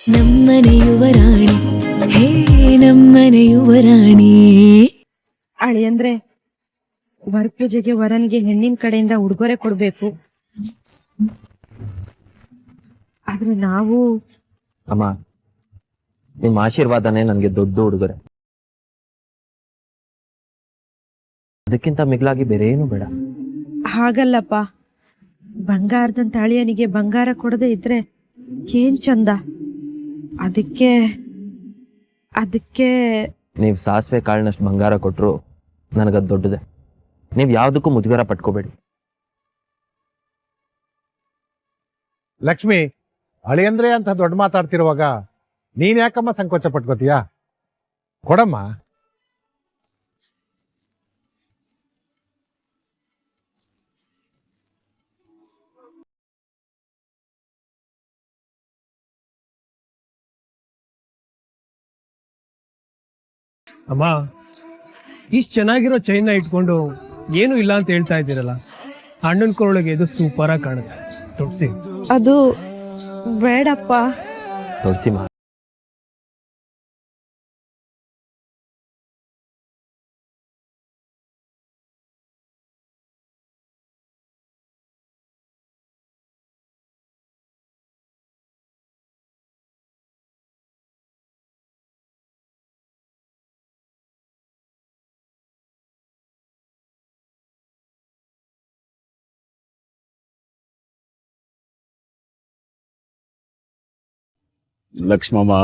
ನಮ್ಮನೆ ಯುವರಾಣಿ, ಹೇ ನಮ್ಮನೆ ಯುವರಾಣಿ. ಅಳಿ ಅಂದ್ರೆ ವರ ಪೂಜೆಗೆ ವರನ್ಗೆ ಹೆಣ್ಣಿನ ಕಡೆಯಿಂದ ಉಡುಗೊರೆ ಕೊಡ್ಬೇಕು. ಆದ್ರೆ ನಾವು ಅಮ್ಮ, ನಿಮ್ಮ ಆಶೀರ್ವಾದನೇ ನನ್ಗೆ ದೊಡ್ಡ ಉಡುಗೊರೆ. ಅದಕ್ಕಿಂತ ಮಿಗಿಲಾಗಿ ಬೇರೆ ಏನು ಬೇಡ. ಹಾಗಲ್ಲಪ್ಪ, ಬಂಗಾರದಂತ ಅಳಿಯನಿಗೆ ಬಂಗಾರ ಕೊಡದೆ ಇದ್ರೆ ಏನ್ ಚಂದ. ಅದಕ್ಕೆ ನೀವು ಸಾಸಿವೆ ಕಾಳಿನಷ್ಟು ಬಂಗಾರ ಕೊಟ್ರು ನನಗದು ದೊಡ್ಡದೆ. ನೀವು ಯಾವುದಕ್ಕೂ ಮುಜುಗರ ಪಟ್ಕೋಬೇಡಿ. ಲಕ್ಷ್ಮಿ, ಅಳಿಯಂದ್ರೆ ಅಂತ ದೊಡ್ಡ ಮಾತಾಡ್ತಿರುವಾಗ ನೀನ್ ಯಾಕಮ್ಮ ಸಂಕೋಚ ಪಟ್ಕೋತೀಯ? ಕೊಡಮ್ಮ. ಅಮ್ಮ, ಇಷ್ಟು ಚೆನ್ನಾಗಿರೋ ಚೈನ್ನ ಇಟ್ಕೊಂಡು ಏನು ಇಲ್ಲ ಅಂತ ಹೇಳ್ತಾ ಇದ್ದೀರಲ್ಲ, ಅಣ್ಣನ ಕೊರಳಿಗೆ ಇದು ಸೂಪರ್ ಆಗಿ ಕಾಣುತ್ತೆ. ತೊಡ್ಸಿ. ಅದು ಬೇಡಪ್ಪ. ತುಳಸಿ ಮಾ, ಲಕ್ಷ್ಮಮ್ಮ,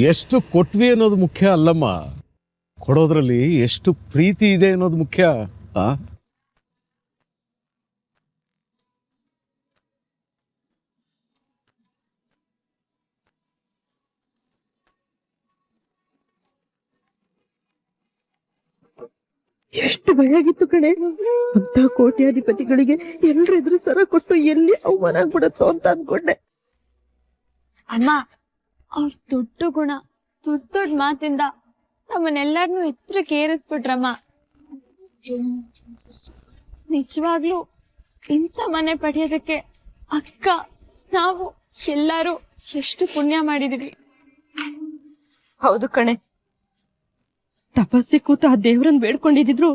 ಎಷ್ಟು ಕೊಟ್ವಿ ಅನ್ನೋದು ಮುಖ್ಯ ಅಲ್ಲಮ್ಮ, ಕೊಡೋದ್ರಲ್ಲಿ ಎಷ್ಟು ಪ್ರೀತಿ ಇದೆ ಅನ್ನೋದು ಮುಖ್ಯ. ಎಷ್ಟು ಭಯ ಆಗಿತ್ತು ಕಣೆ. ಅಂತ ಕೋಟ್ಯಾಧಿಪತಿಗಳಿಗೆ ಎಲ್ರೆದ್ರು ಸರ ಕೊಟ್ಟು ಎಲ್ಲಿ ಅವಮಾನ ಆಗ್ಬಿಡತ್ತೋ ಅಂತ ಅನ್ಕೊಂಡೆ. ಅಮ್ಮ, ಅವ್ರ ದೊಡ್ಡ ಗುಣ, ದೊಡ್ಡ ಮಾತಿಂದ ನಮ್ಮನ್ನೆಲ್ಲರನ್ನೂ ಎತ್ತರಕ್ಕೆ ಏರಿಸ್ಬಿಟ್ರಮ್ಮ. ನಿಜವಾಗ್ಲೂ ಇಂಥ ಮನೆ ಪಡೆಯೋದಕ್ಕೆ ಅಕ್ಕ, ನಾವು ಎಲ್ಲರೂ ಎಷ್ಟು ಪುಣ್ಯ ಮಾಡಿದೀವಿ. ಹೌದು ಕಣೆ, ತಪಸ್ಸೆ ಕೂತ ಆ ದೇವ್ರನ್ ಬೇಡ್ಕೊಂಡಿದ್ರು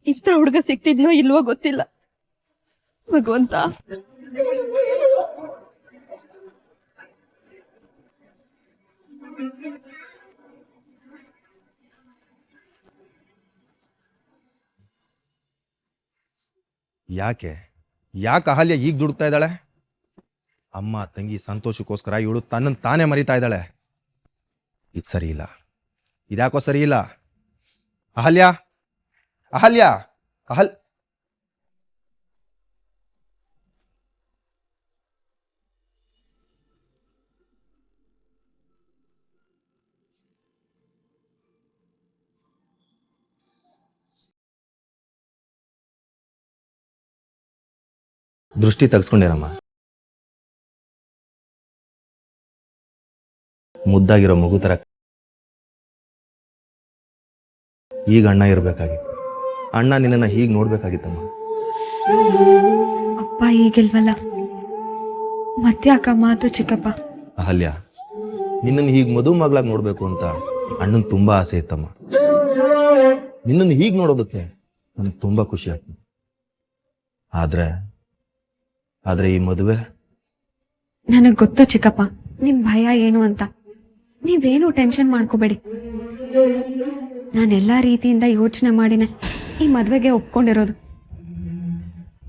ಇಂಥ ಹುಡುಗ ಸಿಕ್ತಿದ್ನೋ ಇಲ್ವೋ ಗೊತ್ತಿಲ್ಲ. ಭಗವಂತ. ಯಾಕೆ ಅಹಲ್ಯ ಈಗ ದುಡ್ತಾ ಇದ್ದಾಳೆ? ಅಮ್ಮ ತಂಗಿ ಸಂತೋಷಕ್ಕೋಸ್ಕರ ಇವಳು ತನ್ನನ್ನು ತಾನೇ ಮರಿತಾ ಇದ್ದಾಳೆ. ಇದು ಸರಿ ಇಲ್ಲ, ಇದ್ಯಾಕೋ ಸರಿ ಇಲ್ಲ. ಅಹಲ್ಯ, ಅಹಲ್ಯ, ದೃಷ್ಟಿ ತೆಗೆಸ್ಕೊಂಡೇನಮ್ಮ? ಮುದ್ದಾಗಿರೋ ಮಗು ತರ ಈಗ ಅಣ್ಣ ಇರ್ಬೇಕಾಗಿತ್ತು. ಅಣ್ಣ ನಿನ್ನ ಹೀಗೆ ನೋಡ್ಬೇಕಾಗಿತ್ತಮ್ಮ. ಅಪ್ಪ ಈಗಿಲ್ವಲ್ಲ, ಮತ್ತ್ಯಾಕ ಮಾತು ಚಿಕ್ಕಪ್ಪ? ಅಹಲ್ಯ, ನಿನ್ನನ್ನು ಹೀಗೆ ಮದುವೆ ಮಗಳಾಗಿ ನೋಡ್ಬೇಕು ಅಂತ ಅಣ್ಣನ್ ತುಂಬಾ ಆಸೆ ಇತ್ತಮ್ಮ. ನಿನ್ನನ್ನು ಹೀಗೆ ನೋಡೋದಕ್ಕೆ ನನಗೆ ತುಂಬಾ ಖುಷಿ ಆಗ್ತದೆ. ಆದ್ರೆ ಈ ಮದುವೆ ನನಗ್ ಗೊತ್ತು ಚಿಕ್ಕಪ್ಪ, ನಿಮ್ ಭಯ ಏನು ಅಂತ. ನೀವೇನು ಟೆನ್ಷನ್ ಮಾಡ್ಕೋಬೇಡಿ. ನಾನೆಲ್ಲಾ ರೀತಿಯಿಂದ ಯೋಚನೆ ಮಾಡಿನೆ ಈ ಮದ್ವೆಗೆ ಒಪ್ಕೊಂಡಿರೋದು.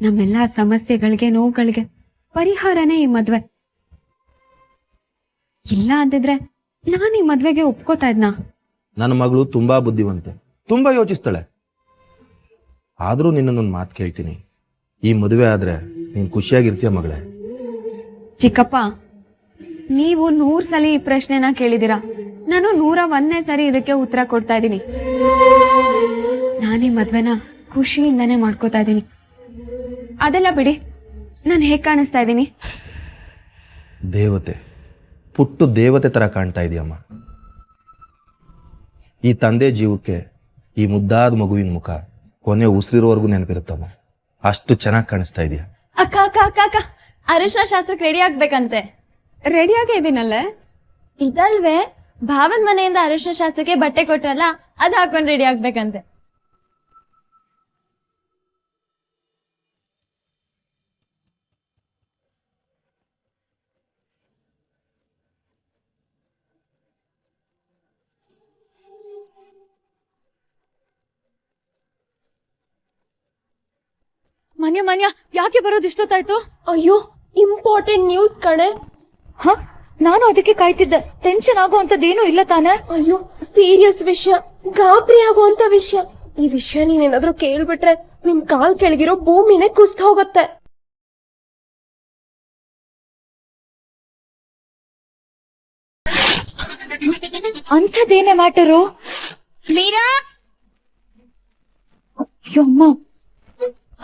ನಮ್ಮೆಲ್ಲಾ ಸಮಸ್ಯೆಗಳಿಗೆ, ನೋವುಗಳಿಗೆ ಪರಿಹಾರನೇ ಈ ಮದ್ವೆ. ಇಲ್ಲ ಅಂದಿದ್ರೆ ನಾನು ಈ ಮದ್ವೆಗೆ ಒಪ್ಕೋತಾ ಇದ್ನಾ? ನನ್ನ ಮಗಳು ತುಂಬಾ ಬುದ್ಧಿವಂತೆ, ತುಂಬಾ ಯೋಚಿಸ್ತಾಳೆ. ಆದ್ರೂ ನಿನ್ನೊಂದು ಮಾತು ಕೇಳ್ತೀನಿ, ಈ ಮದುವೆ ಆದ್ರೆ ನೀನ್ ಖುಷಿಯಾಗಿರ್ತೀಯ ಮಗಳೇ? ಚಿಕ್ಕಪ್ಪ, ನೀವು 100 ಸಲ ಈ ಪ್ರಶ್ನೆನ ಕೇಳಿದೀರಾ, ನಾನು 101ನೇ ಸರಿ ಇದಕ್ಕೆ ಉತ್ತರ ಕೊಡ್ತಾ ಇದ್ದೀನಿ. ನಾನೀ ಮದ್ವೆನ ಖುಷಿಯಿಂದಾನೇ ಮಾಡ್ಕೋತಾ ಇದ್ದೀನಿ. ಅದೆಲ್ಲ ಬಿಡಿ, ನಾನು ಹೇಗ್ ಕಾಣಿಸ್ತಾ ಇದ್ದೀನಿ? ದೇವತೆ, ಪುಟ್ಟು ದೇವತೆ ತರ ಕಾಣ್ತಾ ಇದೆಯಮ್ಮ. ಈ ತಂದೆ ಜೀವಕ್ಕೆ ಈ ಮುದ್ದಾದ ಮಗುವಿನ ಮುಖ ಕೊನೆ ಉಸಿರಿರೋವರೆಗೂ ನೆನಪಿರುತ್ತಮ್ಮ. ಅಷ್ಟು ಚೆನ್ನಾಗಿ ಕಾಣಿಸ್ತಾ ಇದೆಯಾ? ಅಕ್ಕ ಅಕ್ಕ ಅಕ್ಕ ಅಕ್ಕ, ಅರಿಶಿನ ಶಾಸ್ತ್ರಕ್ಕೆ ರೆಡಿ ಆಗ್ಬೇಕಂತೆ. ರೆಡಿಯಾಗೇ ಇದೀನಲ್ಲೇ. ಇದಲ್ವೇ ಭಾವನ್ ಮನೆಯಿಂದ ಅರಿಶಿನ ಶಾಸ್ತ್ರಕ್ಕೆ ಬಟ್ಟೆ ಕೊಟ್ರಲ್ಲ ಅದ್ ಹಾಕೊಂಡ್ ರೆಡಿ ಆಗ್ಬೇಕಂತೆ. ಮನ್ಯ ಯಾಕೆ ಬರೋದು ಇಷ್ಟೊತ್ತಾಯ್ತು? ಅಯ್ಯೋ ಇಂಪಾರ್ಟೆಂಟ್ ನ್ಯೂಸ್ ಕಣೆ. ಹ ನಾನು ಅದಕ್ಕೆ ಕಾಯ್ತಿದ್ದೆ. ಟೆನ್ಷನ್ ಆಗುವಂತದ್ದೇನು ಇಲ್ಲ ತಾನೆ? ಅಯ್ಯೋ ಸೀರಿಯಸ್ ವಿಷಯ, ಗಾಬರಿ ಆಗುವಂತ ವಿಷಯ. ಈ ವಿಷಯ ನೀನೇನಾದ್ರೂ ಕೇಳ್ಬಿಟ್ರೆ ನಿನ್ ಕಾಲ್ ಕೆಳಗಿರೋ ಭೂಮಿನೇ ಕುಸ್ತ ಹೋಗುತ್ತೆ. ಅಂಥದ್ದೇನೇ ಮ್ಯಾಟರು? ಮೀರಾ, ಅಮ್ಮ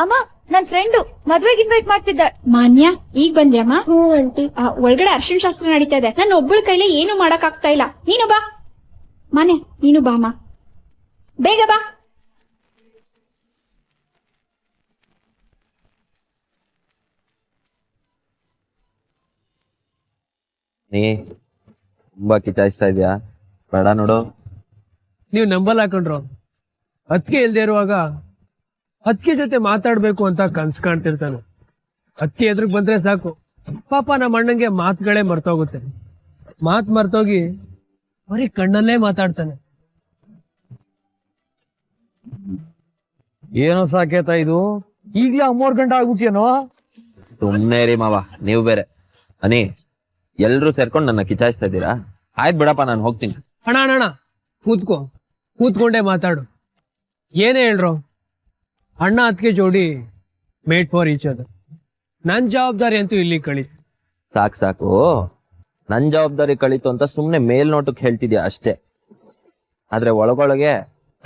ಅಮ್ಮ ನನ್ ಫ್ರೆಂಡು ಮದ್ವೆಗೆ ಇನ್ವೈಟ್ ಮಾಡ್ತಿದ್ದ. ಮಾನ್ಯ ಈಗ ಬಂದ್ಯಮ್ಮ? ಹ್ಞೂ ಆಂಟಿ. ಒಳಗಡೆ ಅರ್ಶಿನ ಶಾಸ್ತ್ರ ನಡೀತಾ ಇದೆ. ನನ್ನ ಒಬ್ಬಳ ಕೈಲಿ ಏನು ಮಾಡಕ್ ಆಗ್ತಾ ಇಲ್ಲ. ನೀನು ಬಾ ಮಾನ್ಯ, ನೀನು ಬಾ ಅಮ್ಮ, ಬೇಗ ಬಾ. ನೀ ತುಂಬಾ ಕಿಚಾಯಿಸ್ತಾ ಇದ್ಯಾ? ಬೇಡ ನೋಡು. ನೀವು ನಂಬಲ್ ಹಾಕೊಂಡ್ರು ಅದಕ್ಕೆ ಇಲ್ದೇ ಇರುವಾಗ ಅದಕ್ಕೆ ಜೊತೆ ಮಾತಾಡ್ಬೇಕು ಅಂತ ಕನ್ಸ್ ಕಾಣ್ತಿರ್ತಾನೆ. ಅದಕ್ಕೆ ಎದುರಿಗೆ ಬಂದ್ರೆ ಸಾಕು, ಪಾಪ ನಮ್ಮ ಅಣ್ಣಂಗೆ ಮಾತುಗಳೇ ಮರ್ತೋಗುತ್ತೆ. ಮಾತ್ ಮರ್ತೋಗಿ ಬರೀ ಕಣ್ಣಲ್ಲೇ ಮಾತಾಡ್ತಾನೆ. ಏನೋ ಸಾಕೇತ ಇದು, ಈಗ್ಲೇ 3 ಗಂಟೆ ಆಗ್ಬಿಟ್ಯೇನೋ? ಸುಮ್ನೆ ರೀ ಮಾವ, ನೀವು ಬೇರೆ. ಅನಿ, ಎಲ್ರೂ ಸೇರ್ಕೊಂಡು ನನ್ನ ಕಿಚಾಯಿಸ್ತಾ ಇದ್ದೀರಾ? ಆಯ್ತು ಬಿಡಪ್ಪ, ನಾನು ಹೋಗ್ತೀನಿ. ಅಣ್ಣ ಕೂತ್ಕೊಂಡೇ ಮಾತಾಡು. ಏನೇ ಹೇಳ್ರು, ಅಣ್ಣ ಅದಕ್ಕೆ ಜೋಡಿ ಮೇಡ್ ಫಾರ್ ಈಚ್ ಅದರ್. ನನ್ ಜವಾಬ್ದಾರಿ ಅಂತೂ ಇಲ್ಲಿ ಕಳೀತು. ಸಾಕು, ನನ್ ಜವಾಬ್ದಾರಿ ಕಳೀತು ಅಂತ ಸುಮ್ನೆ ಮೇಲ್ನೋಟಕ್ಕೆ ಹೇಳ್ತಿದ್ಯಾ ಅಷ್ಟೇ. ಆದ್ರೆ ಒಳಗೊಳಗೆ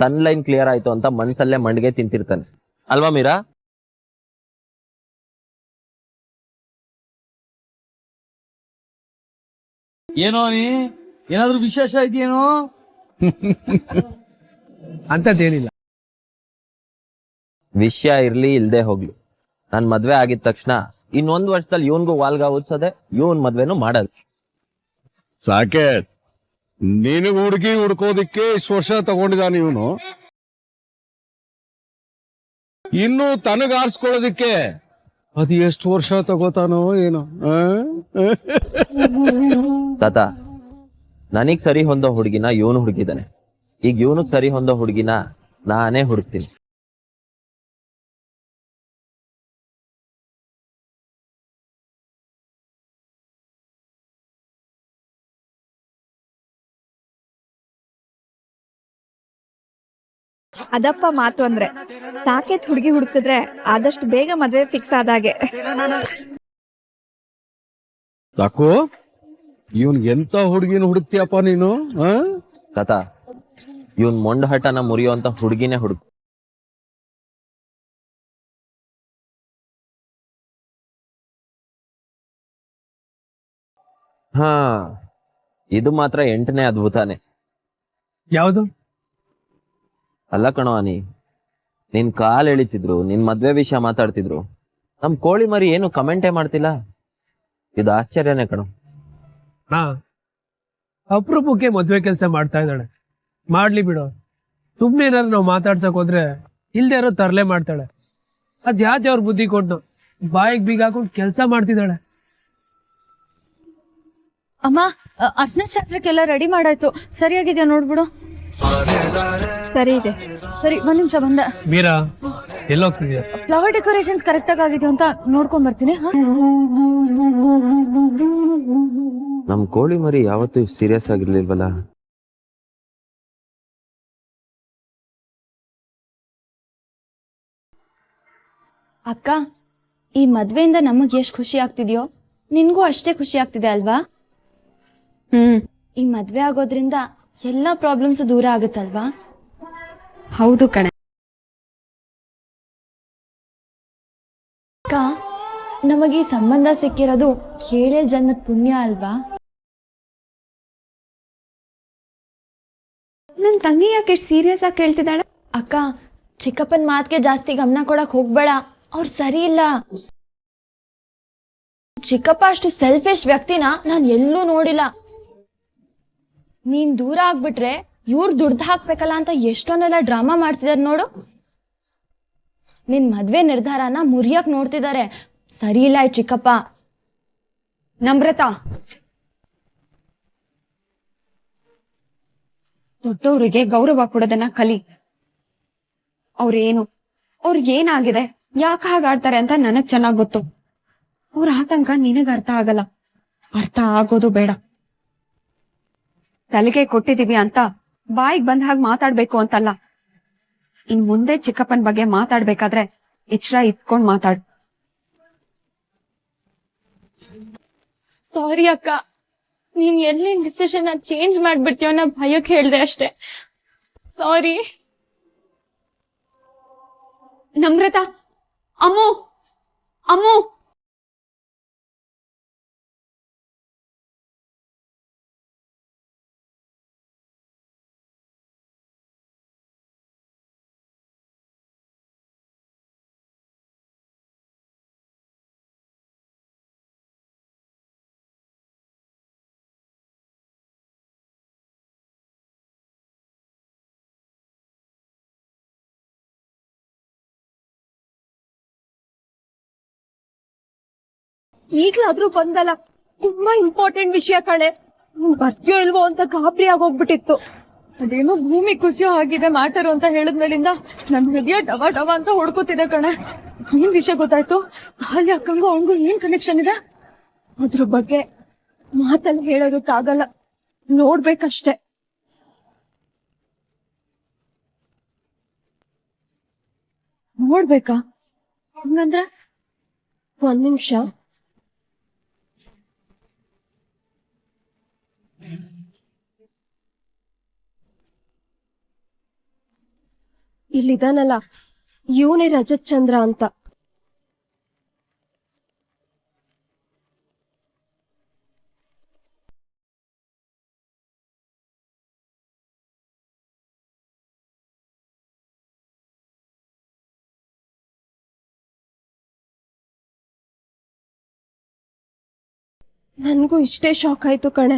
ತನ್ ಲೈನ್ ಕ್ಲಿಯರ್ ಆಯ್ತು ಅಂತ ಮನ್ಸಲ್ಲೇ ಮಂಡಿಗೆ ತಿಂತಿರ್ತಾನೆ ಅಲ್ವಾ ಮೀರಾ? ಏನೋ ನೀ ಏನಾದ್ರೂ ವಿಶೇಷ ಇದೆಯೇನೋ? ಅಂತದ್ದೇನಿಲ್ಲ. ವಿಷಯ ಇರ್ಲಿ ಇಲ್ದೆ ಹೋಗ್ಲಿ, ನನ್ ಮದ್ವೆ ಆಗಿದ ತಕ್ಷಣ ಇನ್ನೊಂದ್ ವರ್ಷದಲ್ಲಿ ಇವನ್ಗೂ ವಾಲ್ಗ ಓದ್ಸೋದೆ, ಇವನ್ ಮದ್ವೆನೂ ಮಾಡಲ್ಲ. ಸಾಕೇತ್, ನಿನಗ್ ಹುಡುಗಿ ಹುಡ್ಕೋದಿಕ್ಕೆ ಇಷ್ಟು ವರ್ಷ ತಗೊಂಡಿದ್ದಾನೆ ಇವನು. ಇನ್ನು ತನಗ ಆರಿಸ್ಕೊಳ್ಳೋದಿಕ್ಕೆ ಅದು ಎಷ್ಟು ವರ್ಷ ತಗೋತಾನೋ ಏನೋ. ತಾತ, ನನಗ್ ಸರಿ ಹೊಂದೋ ಹುಡುಗಿನ ಇವನು ಹುಡುಕಿದ್ದಾನೆ. ಈಗ ಇವನಿಗೆ ಸರಿ ಹೊಂದೋ ಹುಡುಗಿನ ನಾನೇ ಹುಡುಕ್ತೀನಿ. ಅದಪ್ಪ ಮಾತು ಅಂದ್ರೆ. ಸಾಕೇತ್ ಹುಡುಗಿ ಹುಡುಕಿದ್ರೆ ಆದಷ್ಟು ಬೇಗ ಮದ್ವೆ ಫಿಕ್ಸ್ ಆದಾಗೆ. ಸಾಕು, ಇವನ್ ಎಂತ ಹುಡುಗಿನ ಹುಡುಕ್ತಿಯಪ್ಪ ನೀನು? ತಾತ, ಇವನ್ ಮೊಂಡ ಹಠನ ಮುರಿಯುವಂತ ಹುಡುಗಿನೇ ಹುಡುಕ್. ಹಾ, ಇದು ಮಾತ್ರ 8ನೇ ಅದ್ಭುತಾನೆ. ಯಾವುದು? ಅಲ್ಲ ಕಣೋ ಅನಿ, ನಿನ್ ಕಾಲ್ ಎಳಿತಿದ್ರು, ನಿನ್ ಮದ್ವೆ ವಿಷಯ ಮಾತಾಡ್ತಿದ್ರು, ನಮ್ ಕೋಳಿ ಮರಿ ಏನು ಕಮೆಂಟೇ ಮಾಡ್ತಿಲ್ಲ. ಇದು ಆಶ್ಚರ್ಯನೇ ಕಣೋ. ಅಪರೂಪಕ್ಕೆ ಮದ್ವೆ ಕೆಲಸ ಮಾಡ್ತಾ ಇದ್ದಾಳೆ. ಮಾಡ್ಲಿ ಬಿಡು. ಸುಮ್ನೆ ಏನಾದ್ರು ನಾವು ಮಾತಾಡ್ಸಕ್ ಹೋದ್ರೆ ಇಲ್ದೇ ಇರೋ ತರಲೆ ಮಾಡ್ತಾಳೆ. ಅದ್ ಯಾವ್ದೇ ಅವ್ರ ಬುದ್ಧಿ ಕೊಟ್ಟು ಬಾಯಿಗೆ ಬೀಗ ಹಾಕೊಂಡು ಕೆಲಸ ಮಾಡ್ತಿದ್ದಾಳೆ. ಅಮ್ಮ, ಅರ್ಶಿನ ಶಾಸ್ತ್ರಕ್ಕೆಲ್ಲ ರೆಡಿ ಮಾಡಾಯ್ತು. ಸರಿಯಾಗಿದ್ಯಾ ನೋಡ್ಬಿಡು. ಸರಿ ಇದೆ. ಸರಿ, ಒಂದ್ ನಿಮಿಷ ಬಂದ. ಮೀರಾ, ಎಲ್ಲೋಗ್ತಿದ್ಯಾ? ಫ್ಲವರ್ ಡೆಕೋರೇಷನ್ಸ್ ಕರೆಕ್ಟ್ ಆಗಿ ಆಗಿದ್ಯೋ ಅಂತ ನೋಡ್ಕೊಂಡ್ ಬರ್ತೀನಿ. ನಮ್ ಕೋಳಿ ಮರಿ ಯಾವತ್ತೂ ಸೀರಿಯಸ್ ಆಗಿರ್ಲಿಲ್ವಲ್ಲ. ಅಕ್ಕ, ಈ ಮದ್ವೆಯಿಂದ ನಮಗ್ ಎಷ್ಟ್ ಖುಷಿ ಆಗ್ತಿದ್ಯೋ ನಿನ್ಗೂ ಅಷ್ಟೇ ಖುಷಿ ಆಗ್ತಿದೆ ಅಲ್ವಾ? ಈ ಮದ್ವೆ ಆಗೋದ್ರಿಂದ ಎಲ್ಲಾ ಪ್ರಾಬ್ಲಮ್ಸ್ ದೂರ ಆಗುತ್ತಲ್ವಾ? ಹೌದು ಕಣೆ. ಅಕ್ಕ, ನಮಗೆ ಈ ಸಂಬಂಧ ಸಿಕ್ಕಿರೋದು 7 ಜನ್ಮದ ಪುಣ್ಯ ಅಲ್ವಾ? ನನ್ ತಂಗಿ ಯಾಕೆ ಸೀರಿಯಸ್ ಆಗಿ ಕೇಳ್ತಿದ್ದಾಳೆ? ಅಕ್ಕ, ಚಿಕ್ಕಪ್ಪನ ಮಾತ್ಗೆ ಜಾಸ್ತಿ ಗಮನ ಕೊಡಕ್ ಹೋಗ್ಬೇಡ, ಅವ್ರು ಸರಿ ಇಲ್ಲ. ಚಿಕ್ಕಪ್ಪ ಅಷ್ಟು ಸೆಲ್ಫಿಶ್ ವ್ಯಕ್ತಿನ ನಾನು ಎಲ್ಲೂ ನೋಡಿಲ್ಲ. ನೀನ್ ದೂರ ಆಗ್ಬಿಟ್ರೆ ಇವ್ರು ದುಡ್ದು ಹಾಕ್ಬೇಕಲ್ಲ ಅಂತ ಎಷ್ಟೊಂದೆಲ್ಲ ಡ್ರಾಮಾ ಮಾಡ್ತಿದಾರೆ ನೋಡು. ನಿನ್ ಮದ್ವೆ ನಿರ್ಧಾರನ ಮುರಿಯಕ್ ನೋಡ್ತಿದ್ದಾರೆ. ಸರಿ ಇಲ್ಲ ಈ ಚಿಕ್ಕಪ್ಪ. ನಮ್ರತಾ, ದೊಡ್ಡವರಿಗೆ ಗೌರವ ಕೊಡೋದನ್ನ ಕಲಿ. ಅವ್ರೇನು, ಅವ್ರಿಗೇನಾಗಿದೆ, ಯಾಕೆ ಹಾಗಾಡ್ತಾರೆ ಅಂತ ನನಗ್ ಚೆನ್ನಾಗ್ ಗೊತ್ತು. ಅವ್ರ ಆತಂಕ ನಿನಗ್ ಅರ್ಥ ಆಗಲ್ಲ, ಅರ್ಥ ಆಗೋದು ಬೇಡ. ತಲೆಗೆ ಕೊಟ್ಟಿದೀವಿ ಅಂತ ಬಾಯಿಗೆ ಬಂದ ಹಾಗೆ ಮಾತಾಡ್ಬೇಕು ಅಂತಲ್ಲ. ಇನ್ ಮುಂದೆ ಚಿಕ್ಕಪ್ಪನ ಬಗ್ಗೆ ಮಾತಾಡ್ಬೇಕಾದ್ರೆ ಎಚ್ಚರ ಇಟ್ಕೊಂಡ್ ಮಾತಾಡು. ಸಾರಿ ಅಕ್ಕ, ನೀನ್ ಎಲ್ಲಿ ಡಿಸಿಷನ್ ಚೇಂಜ್ ಮಾಡ್ಬಿಡ್ತೀವ ಅನ್ನೋ ಭಯಕ್ಕೆ ಹೇಳ್ದೆ ಅಷ್ಟೇ. ಸಾರಿ. ನಮ್ರತಾ, ಅಮ್ಮು ಅಮ್ಮು ಈಗ್ಲಾದ್ರೂ ಬಂದಲ್ಲ, ತುಂಬಾ ಇಂಪಾರ್ಟೆಂಟ್ ವಿಷಯ ಕಣೆ. ಬರ್ತೀಯೋ ಇಲ್ವೋ ಅಂತ ಗಾಬರಿ ಆಗೋಗ್ಬಿಟ್ಟಿತ್ತು. ಅದೇನೋ ಭೂಮಿ ಕುಸಿಯೋ ಆಗಿದೆ ಮ್ಯಾಟರ್ ಅಂತ ಹೇಳಿದ್ಮೇಲಿಂದ ನನ್ ಹೃದಯ ಡವ ಡವ ಅಂತ ಹೊಡ್ಕೋತಿದೆ ಕಣೆ. ಏನ್ ವಿಷಯ ಗೊತ್ತಾಯ್ತು? ಅಲ್ಲಿ ಅಕ್ಕಂಗೂ ಅವನಿಗೂ ಏನ್ ಕನೆಕ್ಷನ್ ಇದೆ? ಅದ್ರ ಬಗ್ಗೆ ಮಾತಲ್ಲಿ ಹೇಳೋದಕ್ಕಾಗಲ್ಲ, ನೋಡ್ಬೇಕಷ್ಟೆ. ನೋಡ್ಬೇಕಾ? ಹಂಗಂದ್ರೆ ಒಂದ್ ನಿಮಿಷ. ಇಲ್ಲಿದಾನಲ್ಲ, ಇವನೇ ರಜತ್ ಚಂದ್ರ ಅಂತ. ನನ್ಗೂ ಇಷ್ಟೇ ಶಾಕ್ ಆಯ್ತು ಕಣೆ.